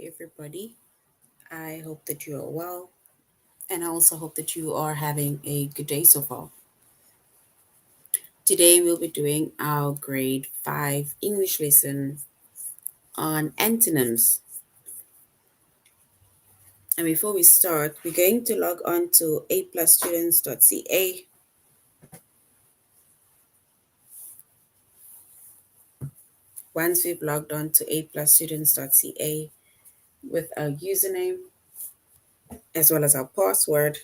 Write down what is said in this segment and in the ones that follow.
everybody. I hope that you are well, and I also hope that you are having a good day so far. Today, we'll be doing our grade 5 English lesson on antonyms. And before we start, we're going to log on to aplusstudents.ca. Once we've logged on to aplusstudents.ca with our username as well as our password,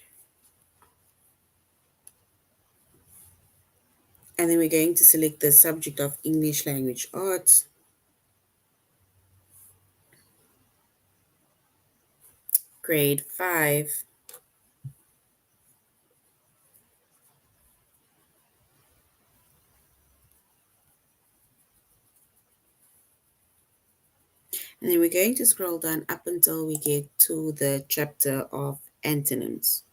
and then we're going to select the subject of English Language Arts. Grade 5. And then we're going to scroll down up until we get to the chapter of antonyms.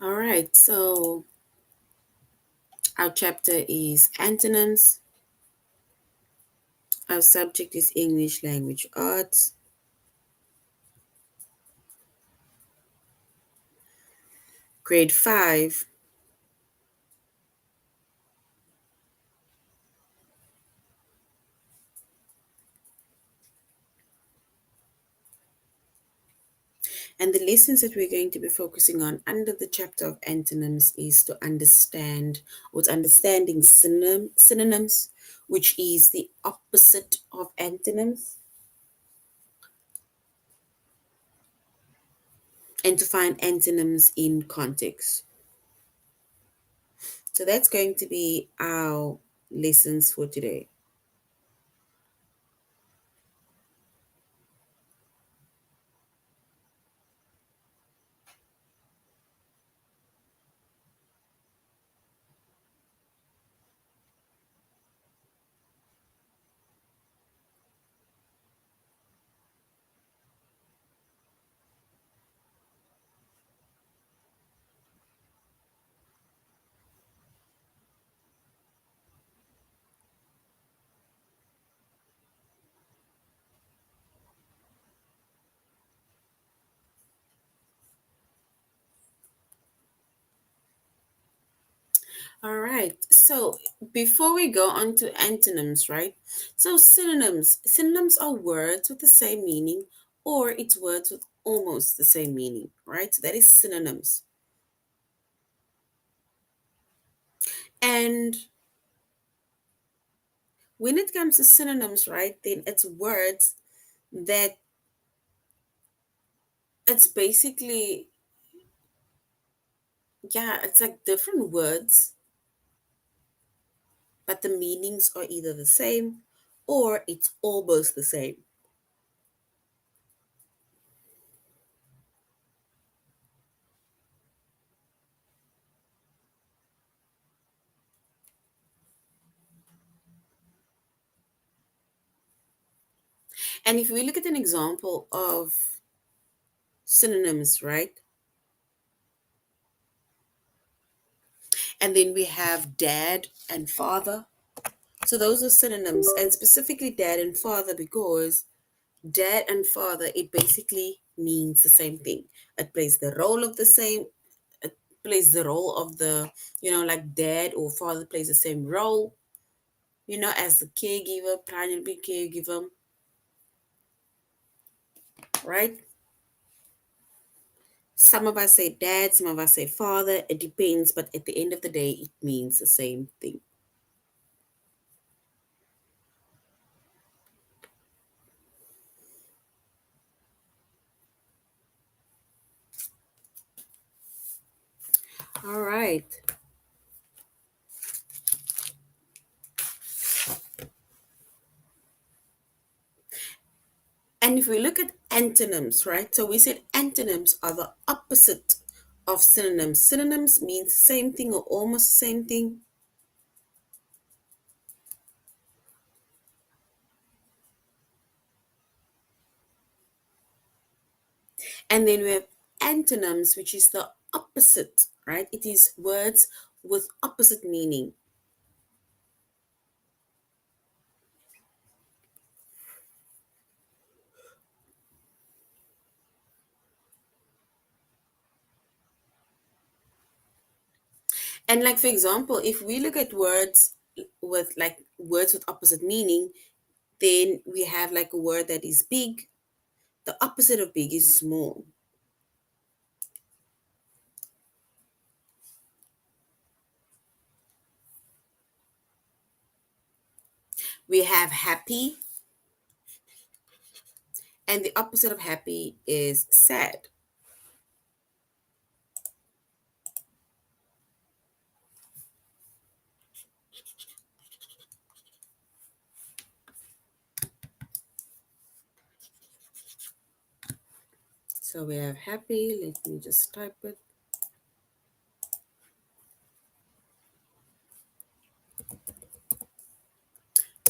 All right, so our chapter is antonyms. Our subject is English Language Arts. Grade 5. And the lessons that we're going to be focusing on under the chapter of antonyms is to understand what's understanding synonyms, which is the opposite of antonyms, and to find antonyms in context. So that's going to be our lessons for today. All right. So before we go on to antonyms, right? So synonyms are words with the same meaning, or it's words with almost the same meaning, right? So that is synonyms. And when it comes to synonyms, right, then it's words that it's basically, yeah, it's like different words, but the meanings are either the same or it's almost the same. And if we look at an example of synonyms, right? And then we have dad and father. So those are synonyms, and specifically dad and father, because dad and father, it basically means the same thing. It plays the role of the same, it plays the role of the, like dad or father plays the same role, as the caregiver, primary caregiver, right? Some of us say dad, some of us say father. It depends, but at the end of the day, it means the same thing. All right. And if we look at antonyms, right? So we said antonyms are the opposite of synonyms. Synonyms means same thing or almost the same thing. And then we have antonyms, which is the opposite, right? It is words with opposite meaning. And like for example, if we look at words with opposite meaning, then we have like a word that is big. The opposite of big is small. We have happy, and the opposite of happy is sad. So we have happy. Let me just type it.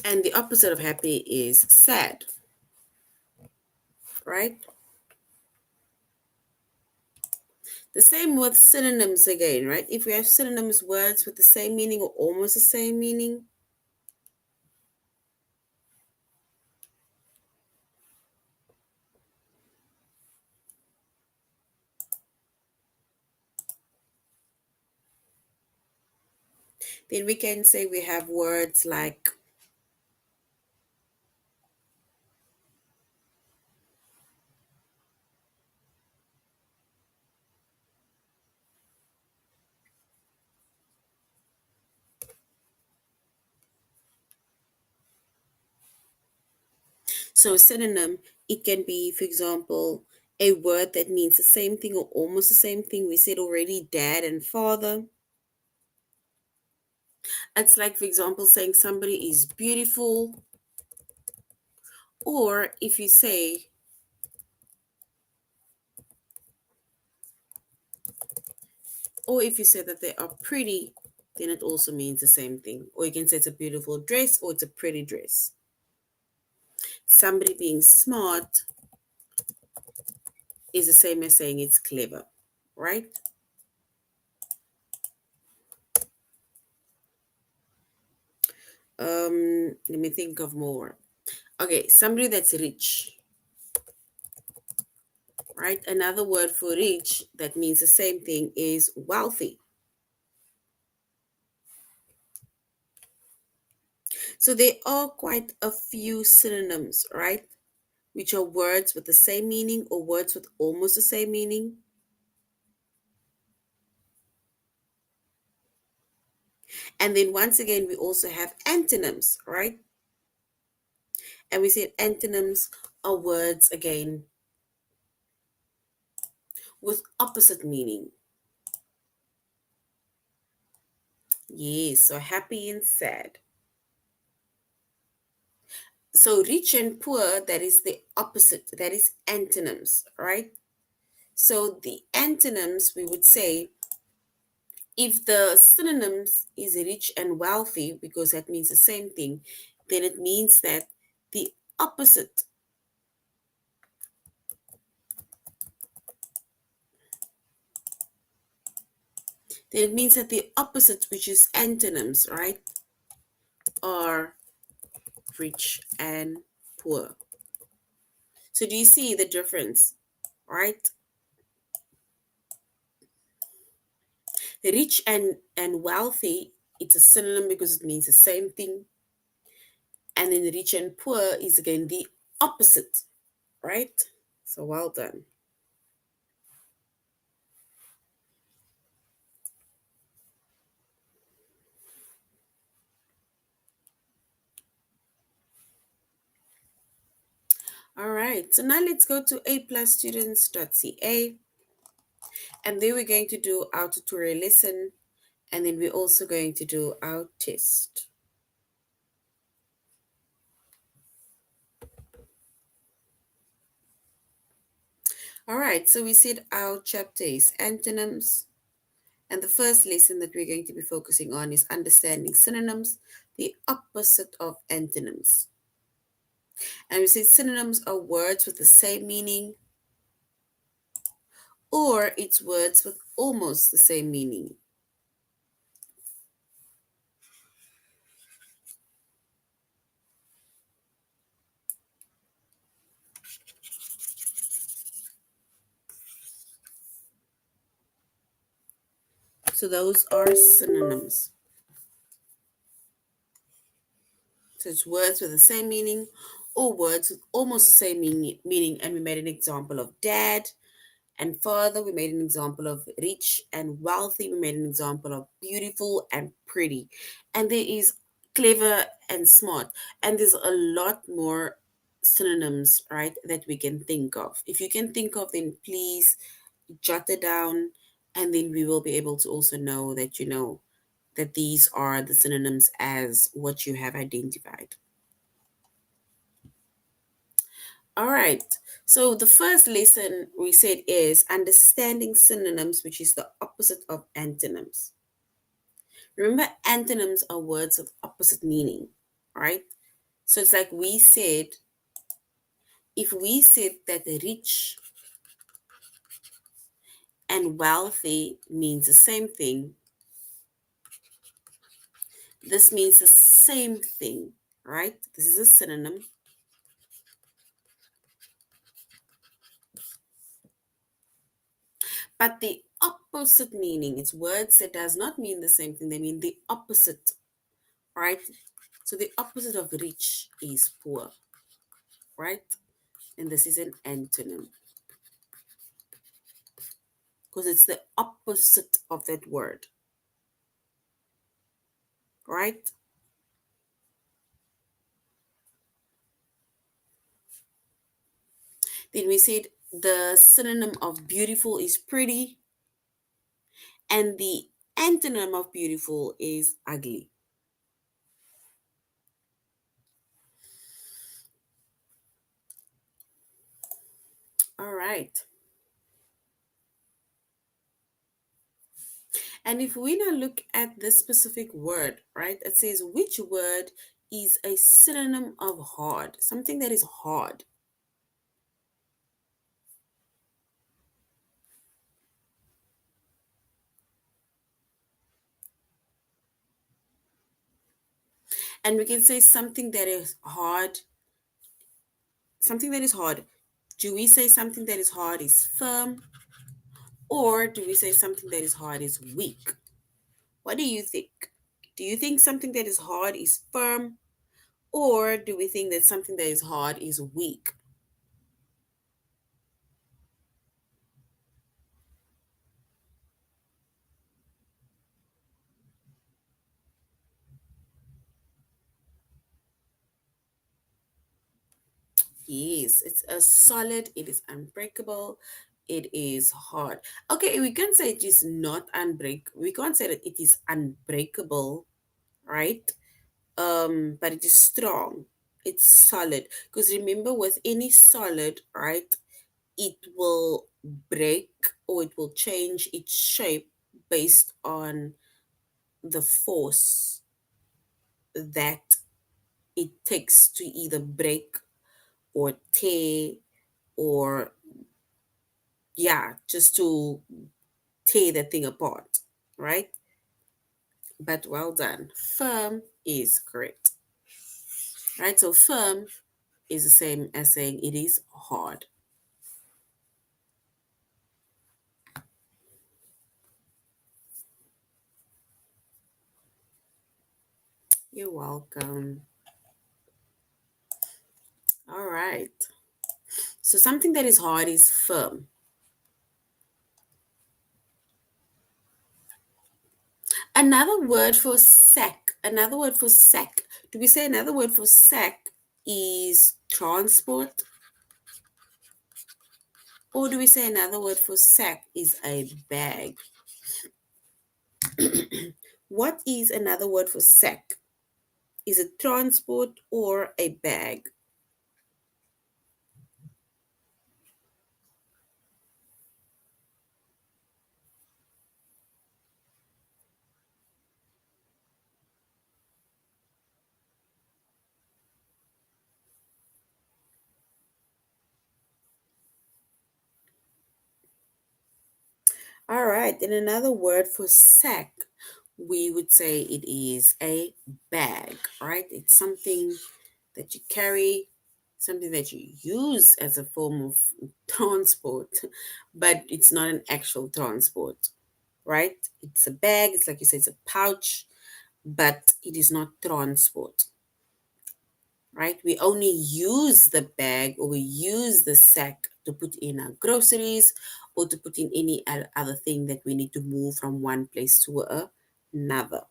And the opposite of happy is sad, right? The same with synonyms again, right? If we have synonyms, words with the same meaning or almost the same meaning, then we can say we have words like, so a synonym, it can be, for example, a word that means the same thing or almost the same thing. We said already dad and father. It's like, for example, saying somebody is beautiful, or if you say, or if you say that they are pretty, then it also means the same thing. Or you can say it's a beautiful dress or it's a pretty dress. Somebody being smart is the same as saying it's clever, right? Let me think of more. Okay, somebody that's rich, right? Another word for rich that means the same thing is wealthy. So there are quite a few synonyms, right? Which are words with the same meaning or words with almost the same meaning. And then once again, we also have antonyms, right? And we said antonyms are words again with opposite meaning. Yes, so happy and sad. So rich and poor, that is the opposite, that is antonyms, right? So the antonyms, we would say, if the synonyms is rich and wealthy, because that means the same thing, then it means that the opposite, then it means that the opposite, which is antonyms, right, are rich and poor. So do you see the difference, right? Rich and wealthy, it's a synonym because it means the same thing. And then rich and poor is again the opposite, right? So well done. All right, so now let's go to aplusstudents.ca, and then we're going to do our tutorial lesson, and then we're also going to do our test. All right, so we said our chapter is antonyms, and the first lesson that we're going to be focusing on is understanding synonyms, the opposite of antonyms. And we said synonyms are words with the same meaning or it's words with almost the same meaning. So those are synonyms. So it's words with the same meaning or words with almost the same meaning. And we made an example of dad and father. We made an example of rich and wealthy. We made an example of beautiful and pretty. And there is clever and smart. And there's a lot more synonyms, right, that we can think of. If you can think of them, please jot it down. And then we will be able to also know that you know that these are the synonyms as what you have identified. All right. So the first lesson we said is understanding synonyms, which is the opposite of antonyms. Remember, antonyms are words of opposite meaning, right? So it's like we said, if we said that rich and wealthy means the same thing, this means the same thing, right? This is a synonym. But the opposite meaning, it's words that does not mean the same thing, they mean the opposite, right? So the opposite of rich is poor, right? And this is an antonym because it's the opposite of that word, right? Then we said the synonym of beautiful is pretty, and the antonym of beautiful is ugly. All right. And if we now look at this specific word, right, it says which word is a synonym of hard, something that is hard. And we can say something that is hard, something that is hard. Do we say something that is hard is firm, or do we say something that is hard is weak? What do you think? Do you think something that is hard is firm, or do we think that something that is hard is weak? Yes, it's a solid, it is unbreakable, it is hard. Okay, we can say it is not we can't say that it is unbreakable, right? But it is strong. It's solid. Because remember, with any solid, right, it will break or it will change its shape based on the force that it takes to either break or tear or, yeah, just to tear that thing apart, right? But well done. Firm is correct, right? So firm is the same as saying it is hard. You're welcome. All right. So something that is hard is firm. Another word for sack. Do we say another word for sack is transport? Or do we say another word for sack is a bag? What is another word for sack? Is it transport or a bag? All right, and another word for sack, we would say it is a bag, right? It's something that you carry, something that you use as a form of transport, but it's not an actual transport, right? It's a bag, it's like you say, it's a pouch, but it is not transport, right? We only use the bag or we use the sack to put in our groceries or to put in any other thing that we need to move from one place to another.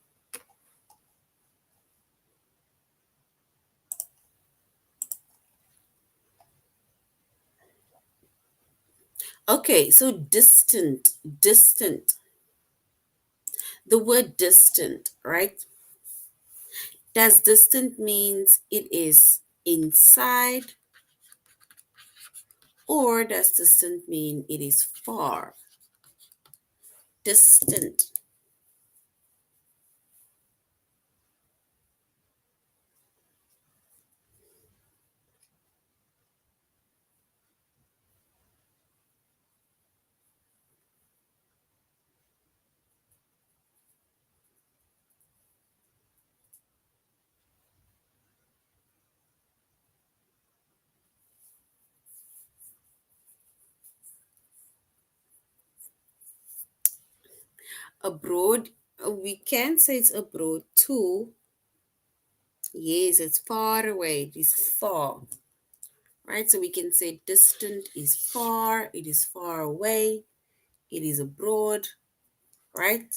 Okay, so distant. The word distant, right? Does distant means it is inside, or does distant mean it is far? Distant. Abroad, we can say it's abroad too. Yes, it's far away. It is far, right? So we can say distant is far, it is far away, it is abroad, right?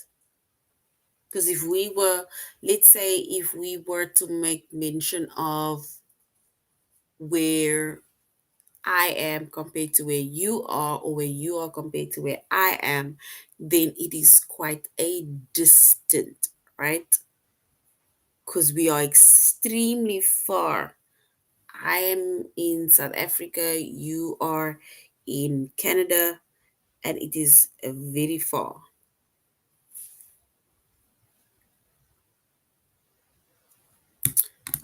Because if we were, let's say, if we were to make mention of where I am compared to where you are, or where you are compared to where I am, then it is quite a distant, right? Because we are extremely far. I am in South Africa, you are in Canada, and it is very far.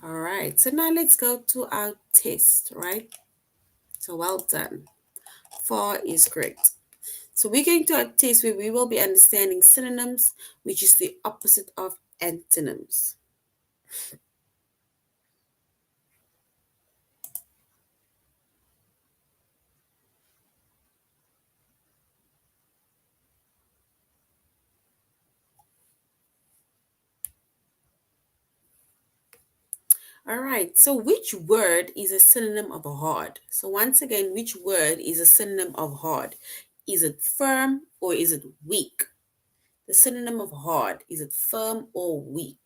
All right, so now let's go to our test, right? So well done. Far is correct. So we're going to our test where we will be understanding synonyms, which is the opposite of antonyms. All right, so which word is a synonym of hard? So once again, which word is a synonym of hard? Is it firm or is it weak? The synonym of hard, is it firm or weak?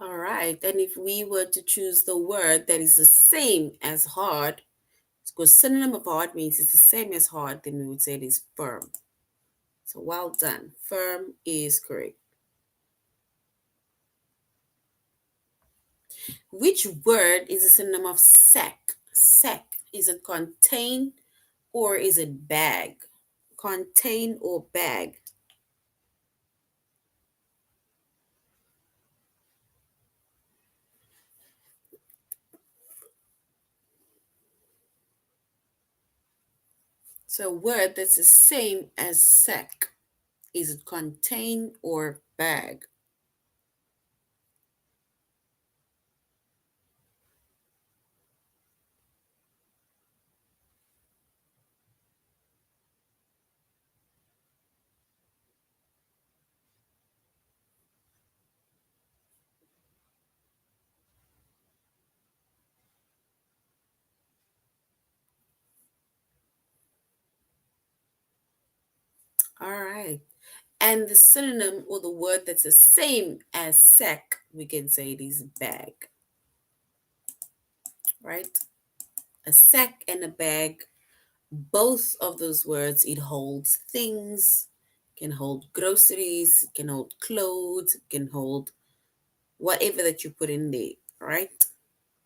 All right, and if we were to choose the word that is the same as hard, because synonym of hard means it's the same as hard, then we would say it is firm. So well done. Firm is correct. Which word is a synonym of sack? Sack. Is it contain or is it bag? Contain or bag? So a word that's the same as sack. Is it contain or bag? All right. And the synonym or the word that's the same as sack, we can say it is bag, right? A sack and a bag Both of those words, it holds things, can hold groceries, it can hold clothes, it can hold whatever that you put in there, right?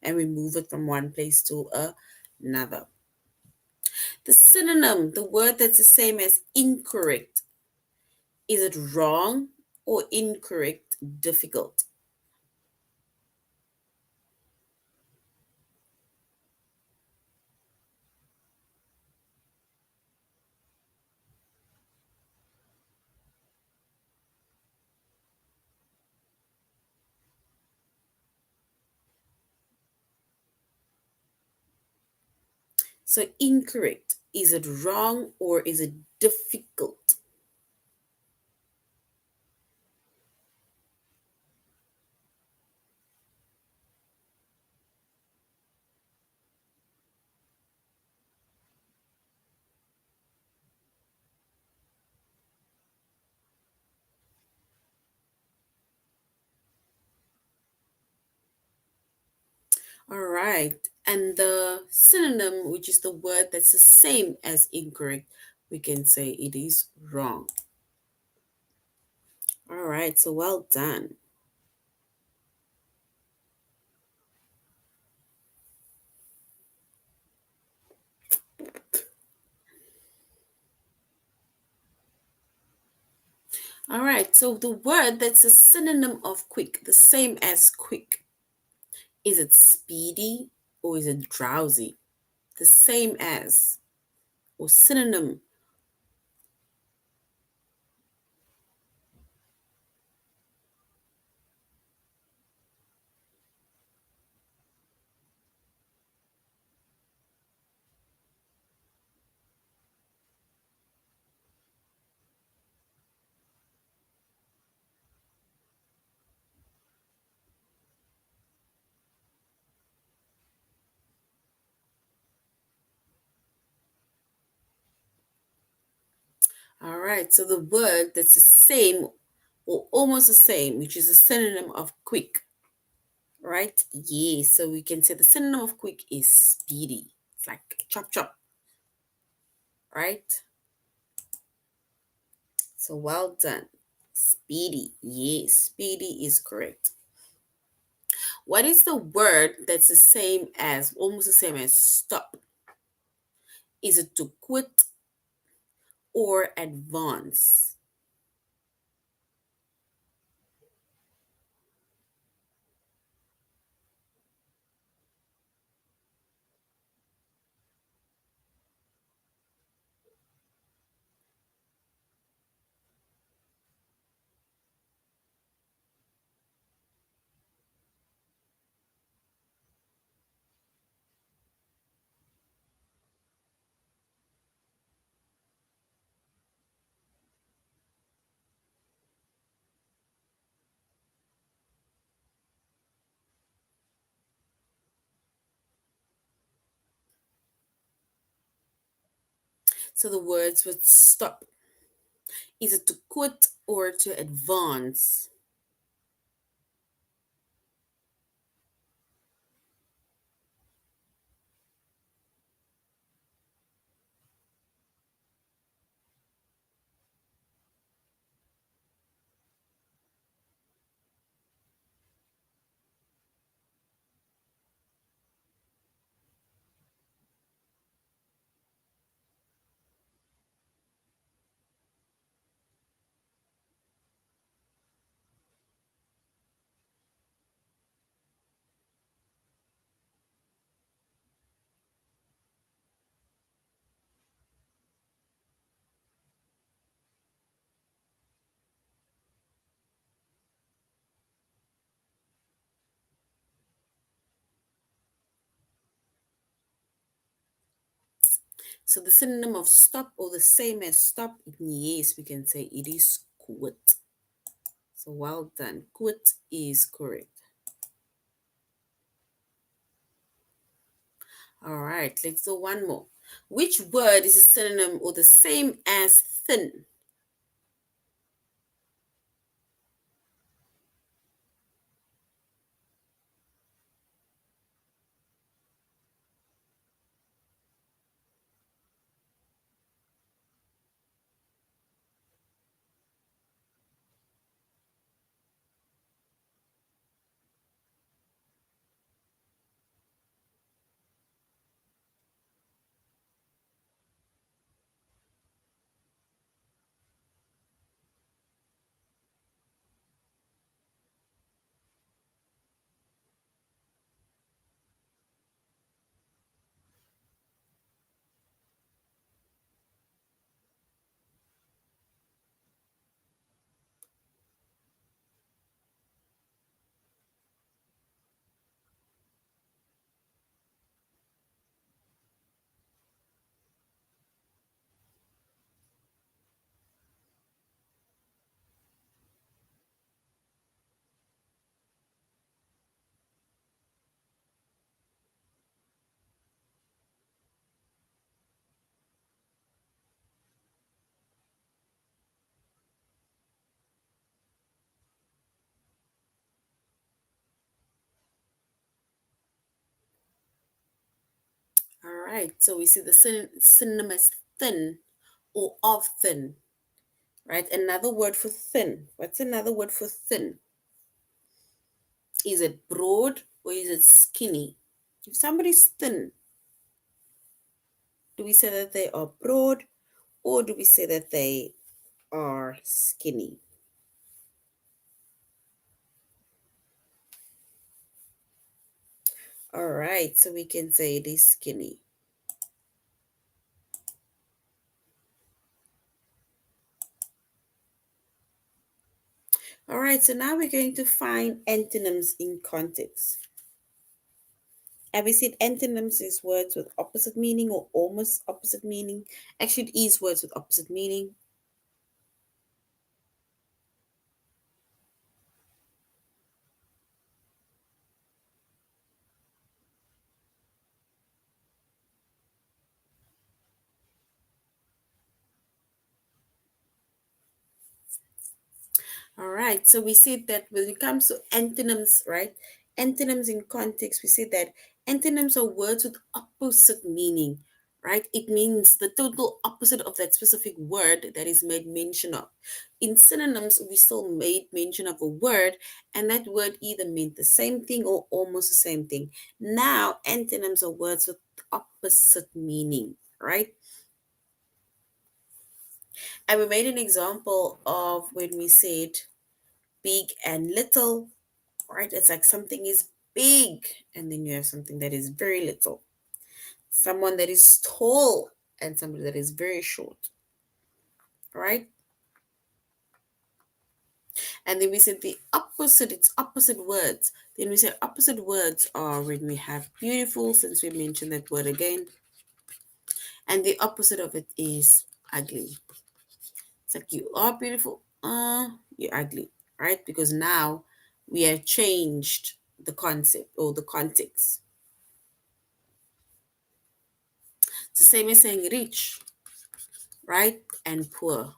And we move it from one place to another. The synonym, the word that's the same as incorrect, is it wrong or incorrect, difficult? So, incorrect, is it wrong or is it difficult? All right. And the synonym, which is the word that's the same as incorrect, we can say it is wrong. All right. So well done. All right. So the word that's a synonym of quick, the same as quick, is it speedy or is it drowsy? The same as or synonym. All right. So the word that's the same or almost the same, which is a synonym of quick, right? Yes. So we can say the synonym of quick is speedy. It's like chop chop, right? So well done. Speedy. Yes, speedy is correct. What is the word that's the same as, almost the same as stop? Is it to quit or advance? So the words would stop. Is it to quit or to advance? So the synonym of stop or the same as stop, yes, we can say it is quit. So well done. Quit is correct. All right, let's do one more. Which word is a synonym or the same as thin? right, so we see the synonym as thin or of thin, right? Another word for thin. What's another word for thin? Is it broad or is it skinny? If somebody's thin, do we say that they are broad or do we say that they are skinny? All right, so we can say it is skinny. All right, so now we're going to find antonyms in context. Have we said antonyms is words with opposite meaning or almost opposite meaning? Actually, it is words with opposite meaning. All right, so we said that when it comes to antonyms, right? Antonyms in context, we said that antonyms are words with opposite meaning, right? It means the total opposite of that specific word that is made mention of. In synonyms, we still made mention of a word, and that word either meant the same thing or almost the same thing. Now, antonyms are words with opposite meaning, right? And we made an example of when we said big and little, right? It's like something is big, and then you have something that is very little. Someone that is tall and somebody that is very short, right? And then we said the opposite, it's opposite words. Then we said opposite words are when we have beautiful, since we mentioned that word again, and the opposite of it is ugly. It's like you are beautiful, you're ugly, right? Because now we have changed the concept or the context. It's the same as saying rich, right? And poor.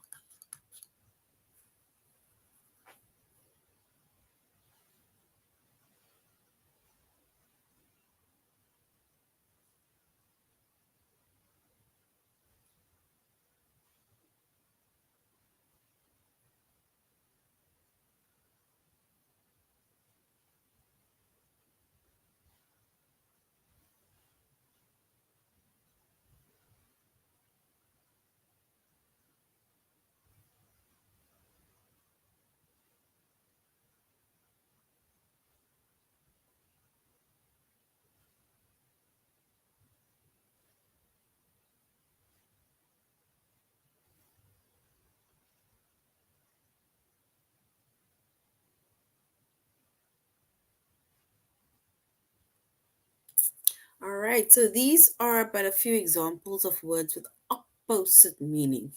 All right, so these are but a few examples of words with opposite meaning.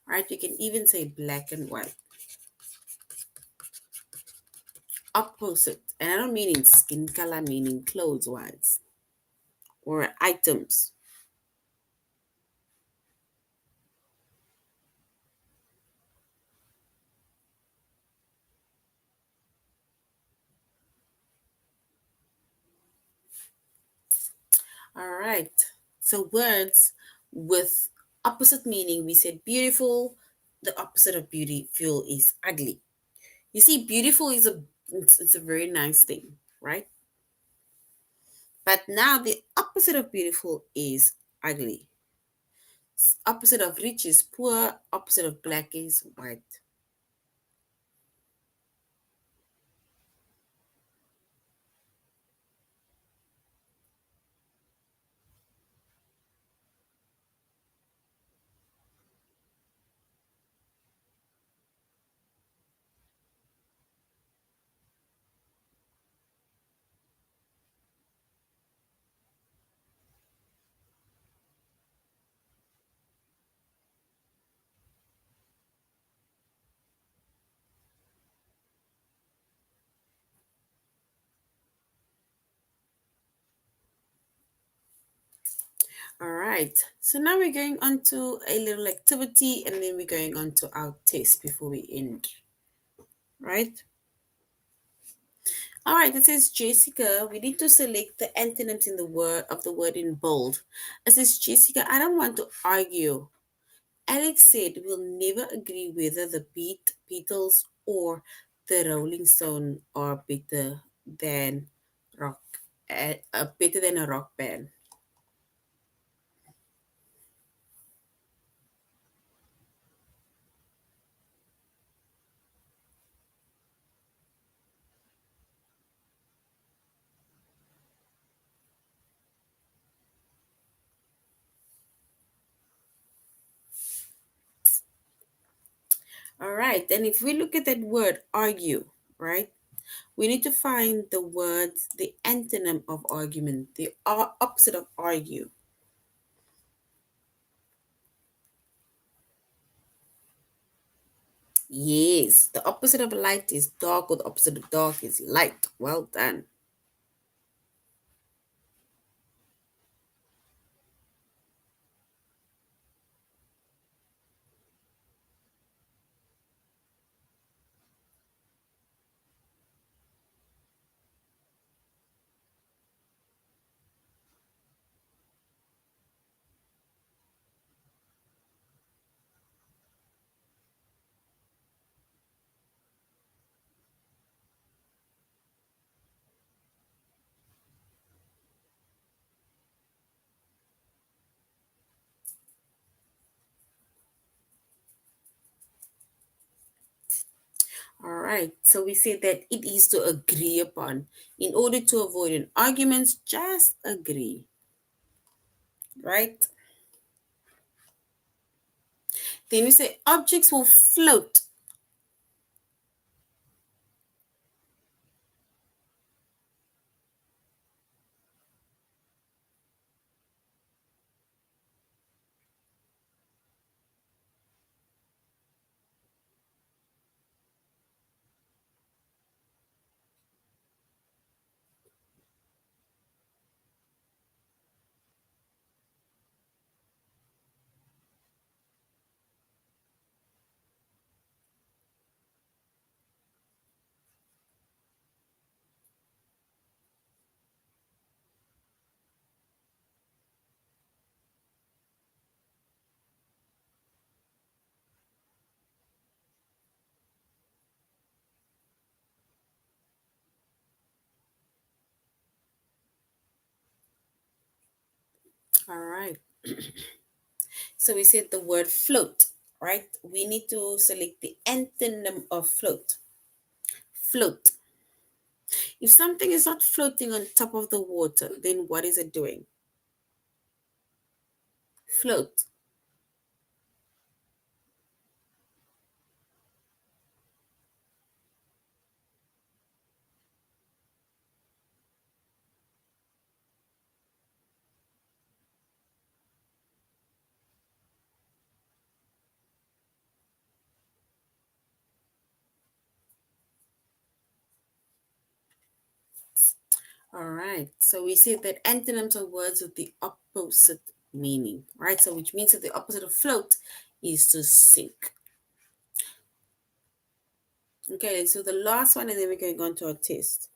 All right, you can even say black and white. Opposite, and I don't mean in skin color, meaning clothes wise or items. All right, so words with opposite meaning, we said beautiful, the opposite of beautiful is ugly. You see, beautiful is it's a very nice thing, right? But now the opposite of beautiful is ugly. Opposite of rich is poor, opposite of black is white. All right, so now we're going on to a little activity and then we're going on to our test before we end, right? All right, it says Jessica. We need to select the antonyms in the word of the word in bold. It says Jessica. I don't want to argue. Alex said we'll never agree whether the Beatles or the Rolling Stone are than rock, better than a rock band. All right, and if we look at that word argue, right, we need to find the words, the antonym of argument, the opposite of argue. Yes, the opposite of light is dark, or the opposite of dark is light. Well done. All right, so we say that it is to agree upon. In order to avoid an argument, just agree, right? Then we say objects will float. All right, so we said the word float, right? We need to select the antonym of float. Float. If something is not floating on top of the water, then what is it doing? Float. All right. So we see that antonyms are words with the opposite meaning, right? So which means that the opposite of float is to sink. Okay, so the last one, and then we can go on to our test.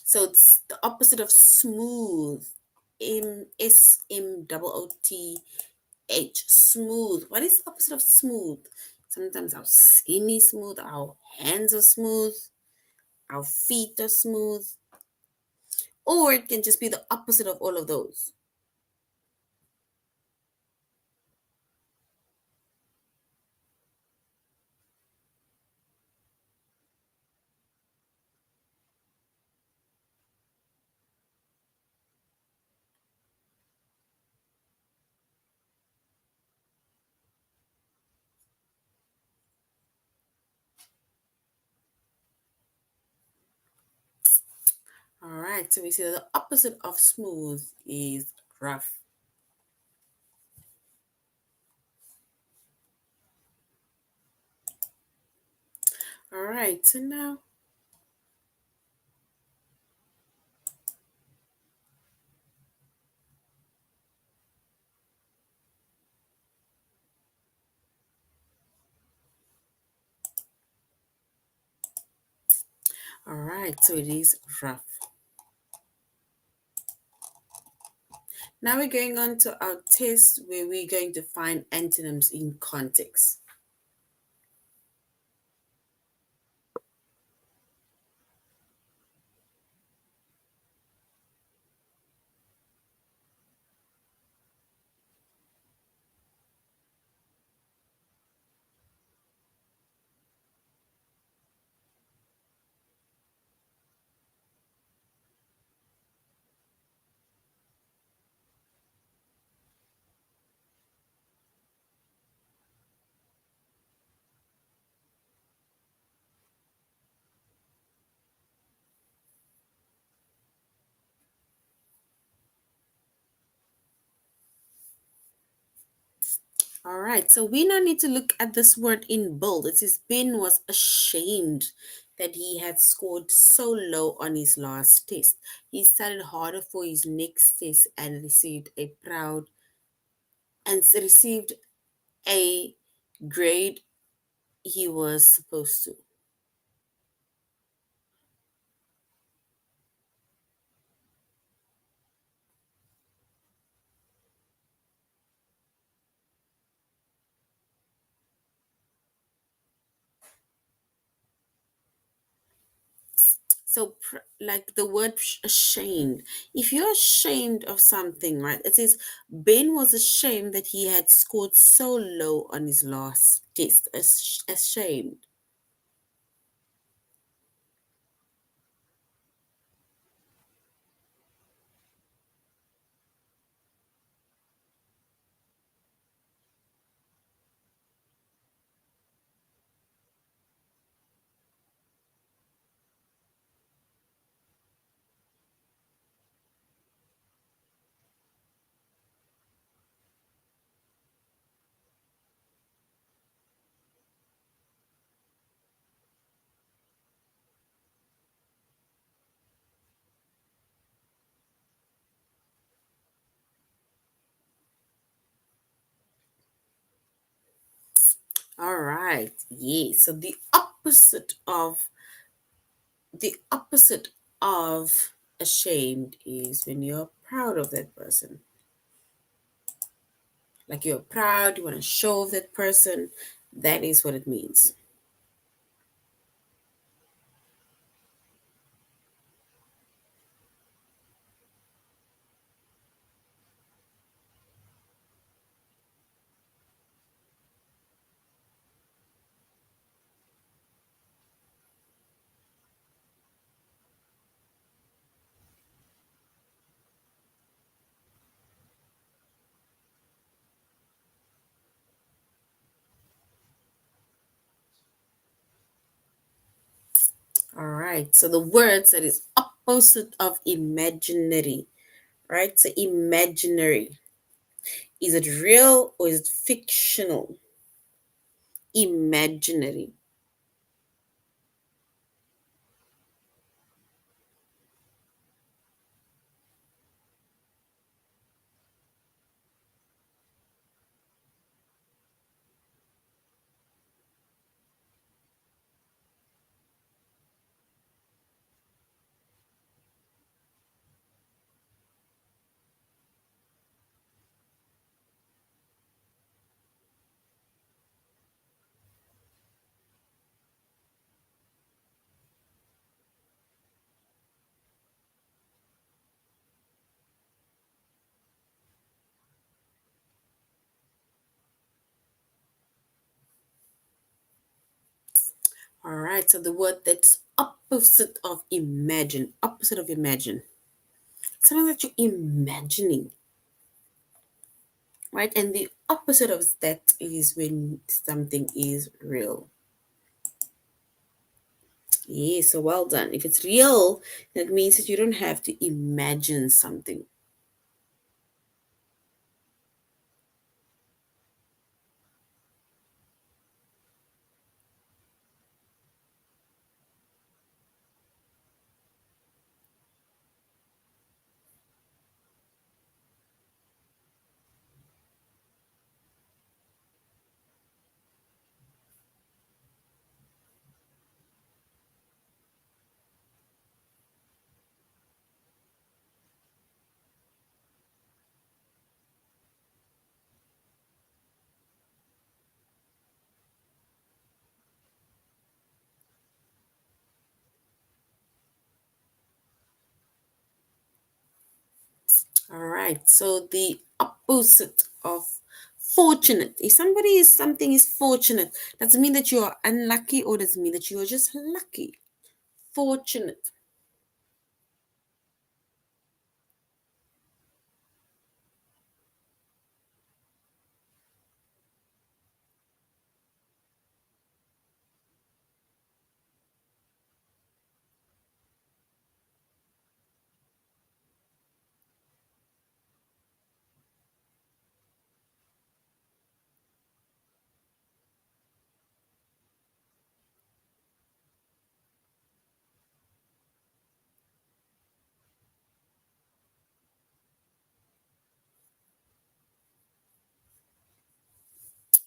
So it's the opposite of smooth. Smooth. Smooth. What is the opposite of smooth? Sometimes our skin is smooth, our hands are smooth, our feet are smooth, or it can just be the opposite of all of those. All right, so we see the opposite of smooth is rough. All right, so now, All right, so it is rough. Now we're going on to our test where we're going to find antonyms in context. All right, so we now need to look at this word in bold. It says Ben was ashamed that he had scored so low on his last test. He studied harder for his next test and received a grade he was supposed to. So, like the word ashamed, if you're ashamed of something, right? It says Ben was ashamed that he had scored so low on his last test. Ashamed. All right. Yeah. So the opposite of ashamed is when you're proud of that person. Like you're proud, you want to show off that person. That is what it means. All right. So the words that is opposite of imaginary, right? So imaginary. Is it real or is it fictional? Imaginary. All right. So the word that's opposite of imagine, something that you're imagining, right? And the opposite of that is when something is real. Yeah, so well done. If it's real, that means that you don't have to imagine something. All right. So the opposite of fortunate. If something is fortunate, does it mean that you are unlucky or does it mean that you are just lucky? Fortunate.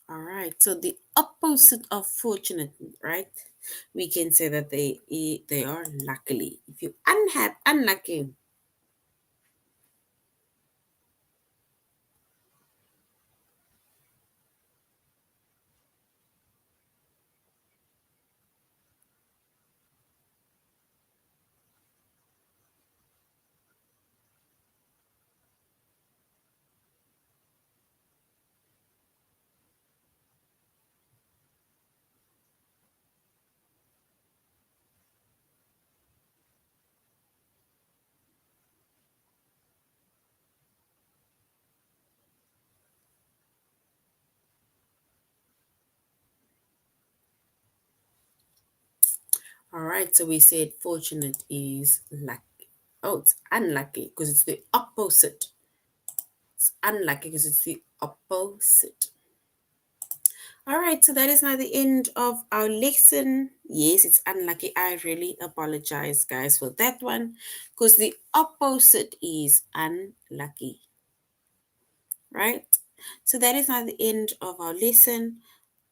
All right. So the opposite of fortunate, right? We can say that they are luckily. If you unlucky. All right. So we said fortunate is lucky. Oh, it's unlucky because it's the opposite. It's unlucky because it's the opposite. All right, so that is now the end of our lesson. Yes, it's unlucky. I really apologize, guys, for that one because the opposite is unlucky, right? So that is now the end of our lesson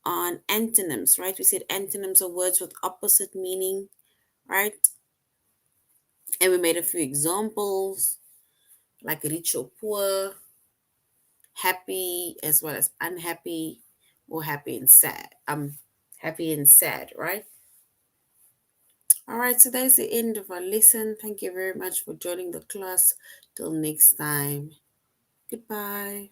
on antonyms, right? We said antonyms are words with opposite meaning, right? And we made a few examples like rich or poor, happy as well as unhappy, or happy and sad. Happy and sad, right? All right, so that is the end of our lesson. Thank you very much for joining the class. Till next time. Goodbye.